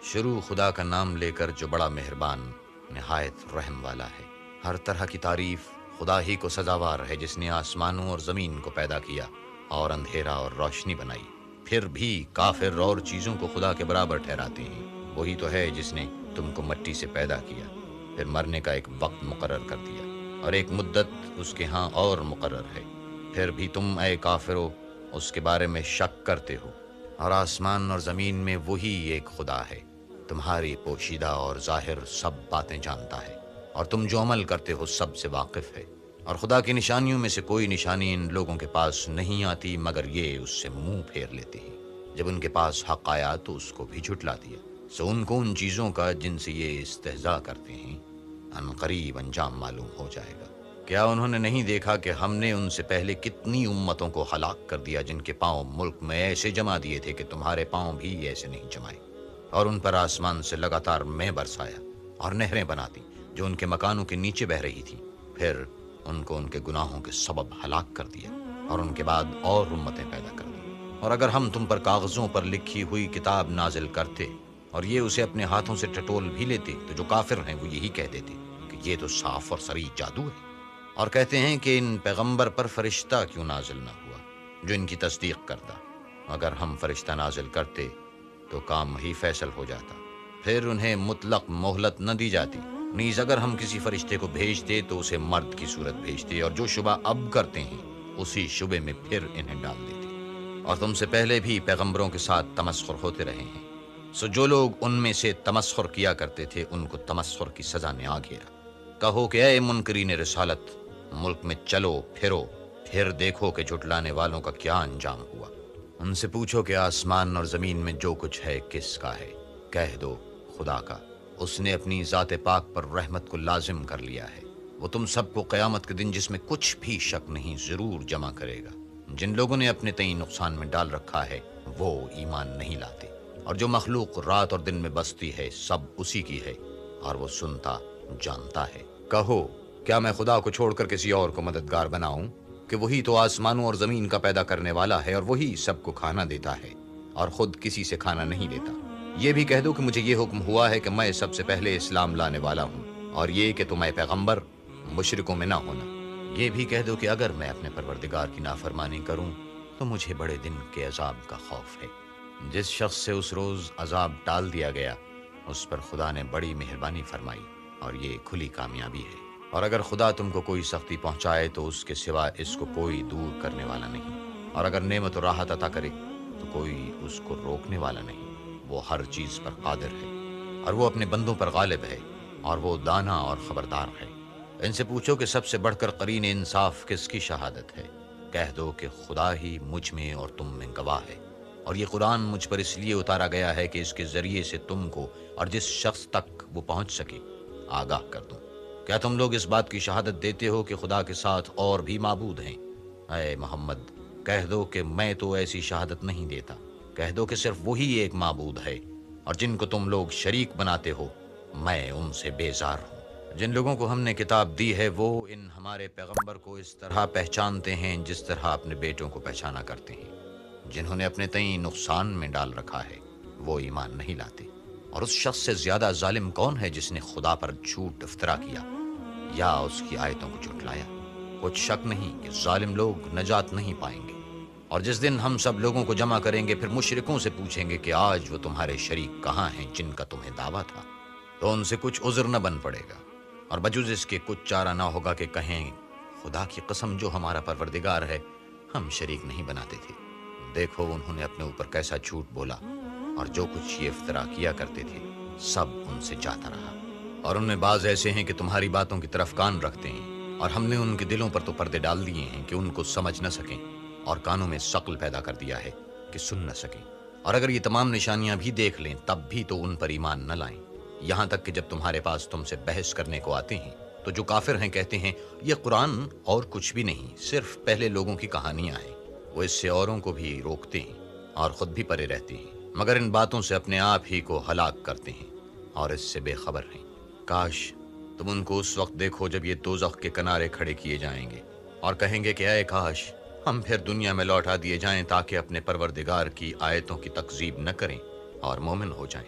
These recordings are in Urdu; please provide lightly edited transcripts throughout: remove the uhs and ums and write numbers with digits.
شروع خدا کا نام لے کر جو بڑا مہربان نہایت رحم والا ہے۔ ہر طرح کی تعریف خدا ہی کو سزاوار ہے، جس نے آسمانوں اور زمین کو پیدا کیا اور اندھیرا اور روشنی بنائی۔ پھر بھی کافر اور چیزوں کو خدا کے برابر ٹھہراتے ہیں۔ وہی تو ہے جس نے تم کو مٹی سے پیدا کیا، پھر مرنے کا ایک وقت مقرر کر دیا اور ایک مدت اس کے ہاں اور مقرر ہے۔ پھر بھی تم اے کافرو اس کے بارے میں شک کرتے ہو، اور آسمان اور زمین میں وہی ایک خدا ہے، تمہاری پوشیدہ اور ظاہر سب باتیں جانتا ہے، اور تم جو عمل کرتے ہو سب سے واقف ہے۔ اور خدا کی نشانیوں میں سے کوئی نشانی ان لوگوں کے پاس نہیں آتی مگر یہ اس سے منہ پھیر لیتے ہیں۔ جب ان کے پاس حق آیا تو اس کو بھی جھٹلا دیا۔ سو ان کو ان چیزوں کا جن سے یہ استہزاء کرتے ہیں ان قریب انجام معلوم ہو جائے گا۔ کیا انہوں نے نہیں دیکھا کہ ہم نے ان سے پہلے کتنی امتوں کو ہلاک کر دیا، جن کے پاؤں ملک میں ایسے جما دیے تھے کہ تمہارے پاؤں بھی ایسے نہیں جمائے، اور ان پر آسمان سے لگاتار میں برسایا اور نہریں بنا دی جو ان کے مکانوں کے نیچے بہ رہی تھی۔ پھر ان کو ان کے گناہوں کے سبب ہلاک کر دیا، اور ان کے بعد اور امتیں پیدا کر دی۔ اور اگر ہم تم پر کاغذوں پر لکھی ہوئی کتاب نازل کرتے اور یہ اسے اپنے ہاتھوں سے ٹٹول بھی لیتے، تو جو کافر ہیں وہ یہی کہہ دیتے کہ یہ تو صاف اور صریح جادو ہے، اور کہتے ہیں کہ ان پیغمبر پر فرشتہ کیوں نازل نہ ہوا جو ان کی تصدیق کرتا۔ اگر ہم فرشتہ نازل کرتے تو کام ہی فیصل ہو جاتا، پھر انہیں مطلق مہلت نہ دی جاتی۔ نیز اگر ہم کسی فرشتے کو بھیجتے تو اسے مرد کی صورت بھیجتے، اور جو شبہ اب کرتے ہیں اسی شبے میں پھر انہیں ڈال دیتے۔ اور تم سے پہلے بھی پیغمبروں کے ساتھ تمسخر ہوتے رہے ہیں، سو جو لوگ ان میں سے تمسخر کیا کرتے تھے ان کو تمسخر کی سزا نے آ گھیرا۔ کہو کہ اے منکرین رسالت، ملک میں چلو پھرو، پھر دیکھو کہ جھٹلانے والوں کا کیا انجام ہوا۔ ان سے پوچھو کہ آسمان اور زمین میں جو کچھ ہے کس کا ہے؟ کہہ دو خدا کا۔ اس نے اپنی ذات پاک پر رحمت کو لازم کر لیا ہے۔ وہ تم سب کو قیامت کے دن جس میں کچھ بھی شک نہیں ضرور جمع کرے گا۔ جن لوگوں نے اپنے تئیں نقصان میں ڈال رکھا ہے وہ ایمان نہیں لاتے، اور جو مخلوق رات اور دن میں بستی ہے سب اسی کی ہے، اور وہ سنتا جانتا ہے۔ کہو کیا میں خدا کو چھوڑ کر کسی اور کو مددگار بناؤں کہ وہی تو آسمانوں اور زمین کا پیدا کرنے والا ہے، اور وہی سب کو کھانا دیتا ہے اور خود کسی سے کھانا نہیں لیتا۔ یہ بھی کہہ دو کہ مجھے یہ حکم ہوا ہے کہ میں سب سے پہلے اسلام لانے والا ہوں، اور یہ کہ تم اے پیغمبر مشرکوں میں نہ ہونا۔ یہ بھی کہہ دو کہ اگر میں اپنے پروردگار کی نافرمانی کروں تو مجھے بڑے دن کے عذاب کا خوف ہے۔ جس شخص سے اس روز عذاب ٹال دیا گیا اس پر خدا نے بڑی مہربانی فرمائی، اور یہ کھلی کامیابی ہے۔ اور اگر خدا تم کو کوئی سختی پہنچائے تو اس کے سوا اس کو کوئی دور کرنے والا نہیں، اور اگر نعمت و راحت عطا کرے تو کوئی اس کو روکنے والا نہیں۔ وہ ہر چیز پر قادر ہے، اور وہ اپنے بندوں پر غالب ہے، اور وہ دانا اور خبردار ہے۔ ان سے پوچھو کہ سب سے بڑھ کر قرین انصاف کس کی شہادت ہے؟ کہہ دو کہ خدا ہی مجھ میں اور تم میں گواہ ہے، اور یہ قرآن مجھ پر اس لیے اتارا گیا ہے کہ اس کے ذریعے سے تم کو اور جس شخص تک وہ پہنچ سکے آگاہ کر دوں۔ کیا تم لوگ اس بات کی شہادت دیتے ہو کہ خدا کے ساتھ اور بھی معبود ہیں؟ اے محمد کہہ دو کہ میں تو ایسی شہادت نہیں دیتا۔ کہہ دو کہ صرف وہی ایک معبود ہے، اور جن کو تم لوگ شریک بناتے ہو میں ان سے بیزار ہوں۔ جن لوگوں کو ہم نے کتاب دی ہے وہ ان ہمارے پیغمبر کو اس طرح پہچانتے ہیں جس طرح اپنے بیٹوں کو پہچانا کرتے ہیں۔ جنہوں نے اپنے تئیں نقصان میں ڈال رکھا ہے وہ ایمان نہیں لاتے۔ اور اس شخص سے زیادہ ظالم کون ہے جس نے خدا پر جھوٹ افطرا کیا یا اس کی آیتوں کو جھٹلایا؟ کچھ شک نہیں کہ ظالم لوگ نجات نہیں پائیں گے۔ اور جس دن ہم سب لوگوں کو جمع کریں گے پھر مشرکوں سے پوچھیں گے کہ آج وہ تمہارے شریک کہاں ہیں جن کا تمہیں دعویٰ تھا؟ تو ان سے کچھ عذر نہ بن پڑے گا، اور بجز اس کے کچھ چارہ نہ ہوگا کہ کہیں خدا کی قسم جو ہمارا پروردگار ہے ہم شریک نہیں بناتے تھے۔ دیکھو انہوں نے اپنے اوپر کیسا جھوٹ بولا، اور جو کچھ یہ افطرا کیا کرتے تھے سب ان سے جاتا رہا۔ اور ان میں بعض ایسے ہیں کہ تمہاری باتوں کی طرف کان رکھتے ہیں، اور ہم نے ان کے دلوں پر تو پردے ڈال دیے ہیں کہ ان کو سمجھ نہ سکیں، اور کانوں میں ثقل پیدا کر دیا ہے کہ سن نہ سکیں۔ اور اگر یہ تمام نشانیاں بھی دیکھ لیں تب بھی تو ان پر ایمان نہ لائیں، یہاں تک کہ جب تمہارے پاس تم سے بحث کرنے کو آتے ہیں تو جو کافر ہیں کہتے ہیں یہ قرآن اور کچھ بھی نہیں، صرف پہلے لوگوں کی کہانیاں ہیں۔ وہ اس سے اوروں کو بھی روکتے ہیں اور خود بھی پرے رہتے ہیں، مگر ان باتوں سے اپنے آپ ہی کو ہلاک کرتے ہیں اور اس سے بے خبر ہیں۔ کاش تم ان کو اس وقت دیکھو جب یہ دوزخ کے کنارے کھڑے کیے جائیں گے اور کہیں گے کہ اے کاش ہم پھر دنیا میں لوٹا دیے جائیں تاکہ اپنے پروردگار کی آیتوں کی تکذیب نہ کریں اور مومن ہو جائیں۔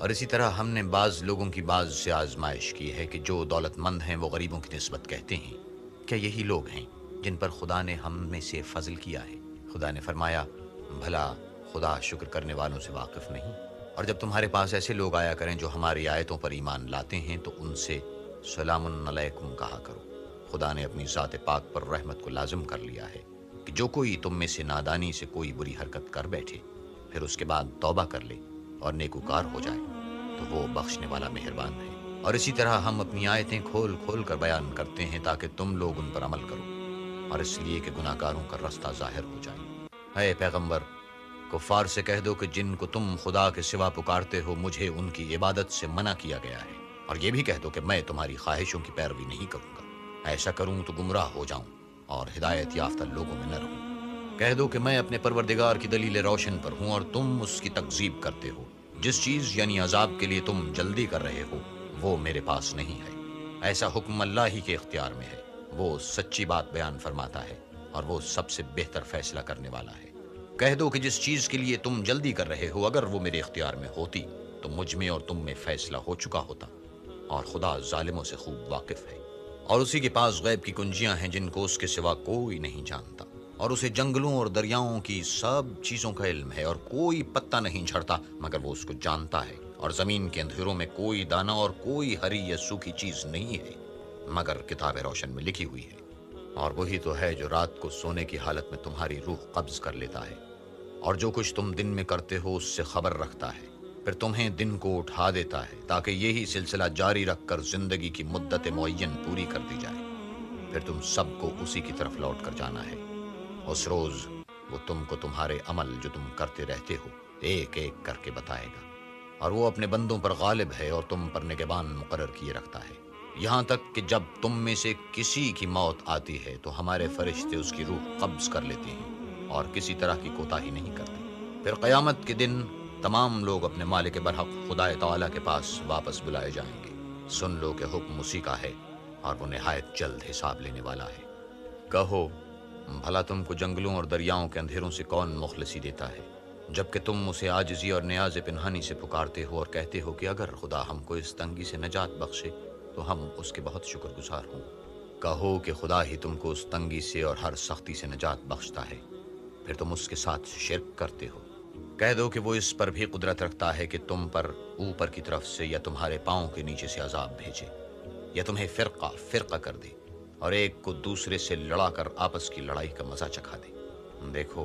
اور اسی طرح ہم نے بعض لوگوں کی بعض سے آزمائش کی ہے کہ جو دولت مند ہیں وہ غریبوں کی نسبت کہتے ہیں کیا یہی لوگ ہیں جن پر خدا نے ہم میں سے فضل کیا ہے؟ خدا نے فرمایا بھلا خدا شکر کرنے والوں سے واقف نہیں؟ اور جب تمہارے پاس ایسے لوگ آیا کریں جو ہماری آیتوں پر ایمان لاتے ہیں تو ان سے سلام علیکم کہا کرو۔ خدا نے اپنی ذات پاک پر رحمت کو لازم کر لیا ہے کہ جو کوئی تم میں سے نادانی سے کوئی بری حرکت کر بیٹھے پھر اس کے بعد توبہ کر لے اور نیکوکار ہو جائے تو وہ بخشنے والا مہربان ہے۔ اور اسی طرح ہم اپنی آیتیں کھول کھول کر بیان کرتے ہیں تاکہ تم لوگ ان پر عمل کرو اور اس لیے کہ گناہ گاروں کا رستہ ظاہر ہو جائے۔ اے پیغمبر، کفار سے کہہ دو کہ جن کو تم خدا کے سوا پکارتے ہو مجھے ان کی عبادت سے منع کیا گیا ہے، اور یہ بھی کہہ دو کہ میں تمہاری خواہشوں کی پیروی نہیں کروں گا، ایسا کروں تو گمراہ ہو جاؤں اور ہدایت یافتہ لوگوں میں نہ رہوں۔ کہہ دو کہ میں اپنے پروردگار کی دلیل روشن پر ہوں اور تم اس کی تکذیب کرتے ہو۔ جس چیز یعنی عذاب کے لیے تم جلدی کر رہے ہو وہ میرے پاس نہیں ہے، ایسا حکم اللہ ہی کے اختیار میں ہے۔ وہ سچی بات بیان فرماتا ہے اور وہ سب سے بہتر فیصلہ کرنے والا ہے۔ کہہ دو کہ جس چیز کے لیے تم جلدی کر رہے ہو اگر وہ میرے اختیار میں ہوتی تو مجھ میں اور تم میں فیصلہ ہو چکا ہوتا، اور خدا ظالموں سے خوب واقف ہے۔ اور اسی کے پاس غیب کی کنجیاں ہیں جن کو اس کے سوا کوئی نہیں جانتا، اور اسے جنگلوں اور دریاؤں کی سب چیزوں کا علم ہے، اور کوئی پتہ نہیں جھڑتا مگر وہ اس کو جانتا ہے، اور زمین کے اندھیروں میں کوئی دانہ اور کوئی ہری یا سوکھی چیز نہیں ہے مگر کتاب روشن میں لکھی ہوئی ہے۔ اور وہی تو ہے جو رات کو سونے کی حالت میں تمہاری روح قبض کر لیتا ہے، اور جو کچھ تم دن میں کرتے ہو اس سے خبر رکھتا ہے، پھر تمہیں دن کو اٹھا دیتا ہے تاکہ یہی سلسلہ جاری رکھ کر زندگی کی مدت معین پوری کر دی جائے، پھر تم سب کو اسی کی طرف لوٹ کر جانا ہے۔ اس روز وہ تم کو تمہارے عمل جو تم کرتے رہتے ہو ایک ایک کر کے بتائے گا، اور وہ اپنے بندوں پر غالب ہے اور تم پر نگہبان مقرر کیے رکھتا ہے، یہاں تک کہ جب تم میں سے کسی کی موت آتی ہے تو ہمارے فرشتے اس کی روح قبض کر لیتے ہیں اور کسی طرح کی کوتاہی نہیں کرتے۔ پھر قیامت کے دن تمام لوگ اپنے مالک برحق خدا تعالیٰ کے پاس واپس بلائے جائیں گے۔ سن لو کہ حکم اسی کا ہے اور وہ نہایت جلد حساب لینے والا ہے۔ کہو بھلا تم کو جنگلوں اور دریاؤں کے اندھیروں سے کون مخلصی دیتا ہے جبکہ تم اسے عاجزی اور نیاز پنہانی سے پکارتے ہو اور کہتے ہو کہ اگر خدا ہم کو اس تنگی سے نجات بخشے تو ہم اس کے بہت شکر گزار ہوں۔ کہو کہ خدا ہی تم کو اس تنگی سے اور ہر سختی سے نجات بخشتا ہے، پھر تم اس کے ساتھ شرک کرتے ہو۔ کہہ دو کہ وہ اس پر بھی قدرت رکھتا ہے کہ تم پر اوپر کی طرف سے یا تمہارے پاؤں کے نیچے سے عذاب بھیجے، یا تمہیں فرقہ فرقہ کر دے اور ایک کو دوسرے سے لڑا کر آپس کی لڑائی کا مزہ چکھا دے۔ دیکھو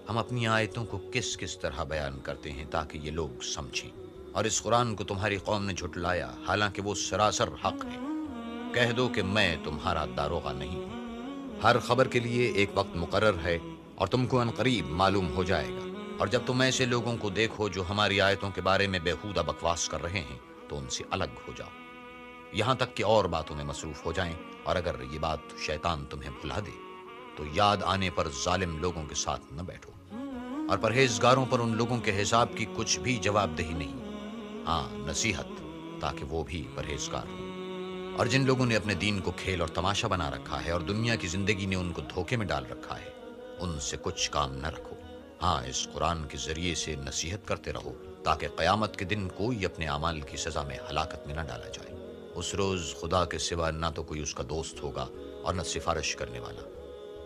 ہم اپنی آیتوں کو کس کس طرح بیان کرتے ہیں تاکہ یہ لوگ سمجھیں، اور اس قرآن کو تمہاری قوم نے جھٹلایا حالانکہ وہ سراسر حق ہے۔ کہہ دو کہ میں تمہارا داروغہ نہیں ہوں، ہر خبر کے لیے ایک وقت مقرر ہے اور تم کو عنقریب معلوم ہو جائے گا۔ اور جب تم ایسے لوگوں کو دیکھو جو ہماری آیتوں کے بارے میں بیہودہ بکواس کر رہے ہیں تو ان سے الگ ہو جاؤ، یہاں تک کہ اور باتوں میں مصروف ہو جائیں، اور اگر یہ بات شیطان تمہیں بھلا دے تو یاد آنے پر ظالم لوگوں کے ساتھ نہ بیٹھو، اور پرہیزگاروں پر ان لوگوں کے حساب کی کچھ بھی جواب دہی نہیں، ہاں نصیحت تاکہ وہ بھی پرہیزگار ہوں۔ اور جن لوگوں نے اپنے دین کو کھیل اور تماشا بنا رکھا ہے اور دنیا کی زندگی نے ان کو دھوکے میں ڈال رکھا ہے، ان سے کچھ کام نہ رکھو، ہاں اس قرآن کے ذریعے سے نصیحت کرتے رہو تاکہ قیامت کے دن کوئی اپنے اعمال کی سزا میں ہلاکت میں نہ ڈالا جائے۔ اس روز خدا کے سوا نہ تو کوئی اس کا دوست ہوگا اور نہ سفارش کرنے والا،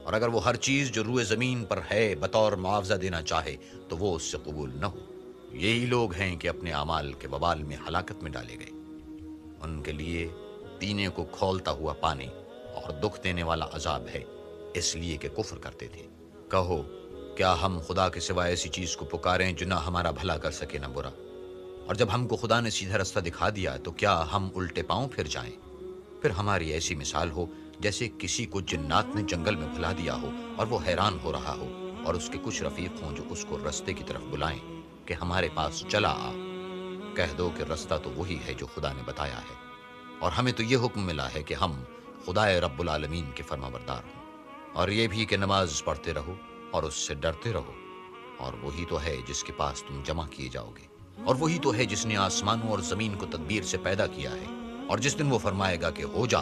اور اگر وہ ہر چیز جو روئے زمین پر ہے بطور معاوضہ دینا چاہے تو وہ اس سے قبول نہ ہو۔ یہی لوگ ہیں کہ اپنے اعمال کے وبال میں ہلاکت میں ڈالے گئے، ان کے لیے پینے کو کھولتا ہوا پانی اور دکھ دینے والا عذاب ہے، اس لیے کہ کفر کرتے تھے۔ کہو کیا ہم خدا کے سوا ایسی چیز کو پکاریں جو نہ ہمارا بھلا کر سکے نہ برا؟ اور جب ہم کو خدا نے سیدھا رستہ دکھا دیا تو کیا ہم الٹے پاؤں پھر جائیں؟ پھر ہماری ایسی مثال ہو جیسے کسی کو جنات نے جنگل میں بھلا دیا ہو اور وہ حیران ہو رہا ہو، اور اس کے کچھ رفیق ہوں جو اس کو رستے کی طرف بلائیں کہ ہمارے پاس چلا آ۔ کہہ دو کہ رستہ تو وہی ہے جو خدا نے بتایا ہے، اور ہمیں تو یہ حکم ملا ہے کہ ہم خدائے رب العالمین کے فرما بردار ہوں، اور یہ بھی کہ نماز پڑھتے رہو اور اس سے ڈرتے رہو، اور وہی تو ہے جس کے پاس تم جمع کیے جاؤ گے، اور وہی تو ہے جس نے آسمانوں اور زمین کو تدبیر سے پیدا کیا ہے، اور جس دن وہ فرمائے گا کہ ہو جا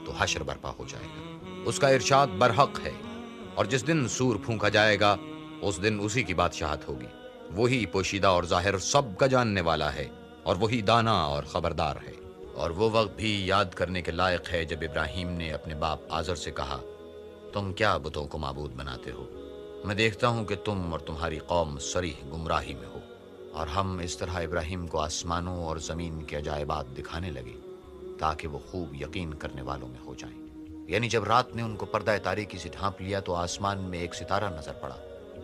تو حشر برپا ہو جائے گا، اس کا ارشاد برحق ہے۔ اور جس دن سور پھونکا جائے گا اس دن اسی کی بادشاہت ہوگی، وہی پوشیدہ اور ظاہر سب کا جاننے والا ہے، اور وہی دانا اور خبردار ہے۔ اور وہ وقت بھی یاد کرنے کے لائق ہے جب ابراہیم نے اپنے باپ آزر سے کہا، تم کیا بتوں کو معبود بناتے ہو؟ میں دیکھتا ہوں کہ تم اور تمہاری قوم صریح گمراہی میں ہو۔ اور ہم اس طرح ابراہیم کو آسمانوں اور زمین کے عجائبات دکھانے لگے تاکہ وہ خوب یقین کرنے والوں میں ہو جائیں۔ یعنی جب رات نے ان کو پردہ تاریکی سے ڈھانپ لیا تو آسمان میں ایک ستارہ نظر پڑا۔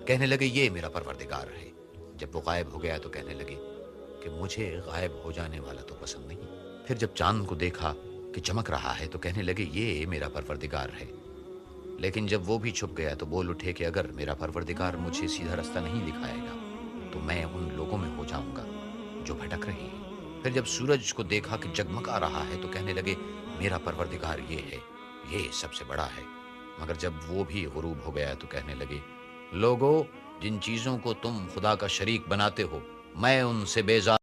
کہنے لگے یہ میرا پروردگار ہے۔ جب وہ غائب ہو گیا تو کہنے لگے کہ مجھے غائب ہو جانے والا تو پسند نہیں۔ پھر جب چاند کو دیکھا کہ چمک رہا ہے تو کہنے لگے یہ میرا پروردگار ہے۔ لیکن جب وہ بھی چھپ گیا تو بول اٹھے کہ اگر میرا پروردگار مجھے سیدھا رستہ نہیں دکھائے گا تو میں ان لوگوں میں ہو جاؤں گا جو بھٹک رہے ہیں۔ پھر جب سورج کو دیکھا کہ جگمگا رہا ہے تو کہنے لگے میرا پروردگار یہ ہے، یہ سب سے بڑا ہے۔ مگر جب وہ بھی غروب ہو گیا تو کہنے لگے لوگو، جن چیزوں کو تم خدا کا شریک بناتے ہو میں ان سے بیزار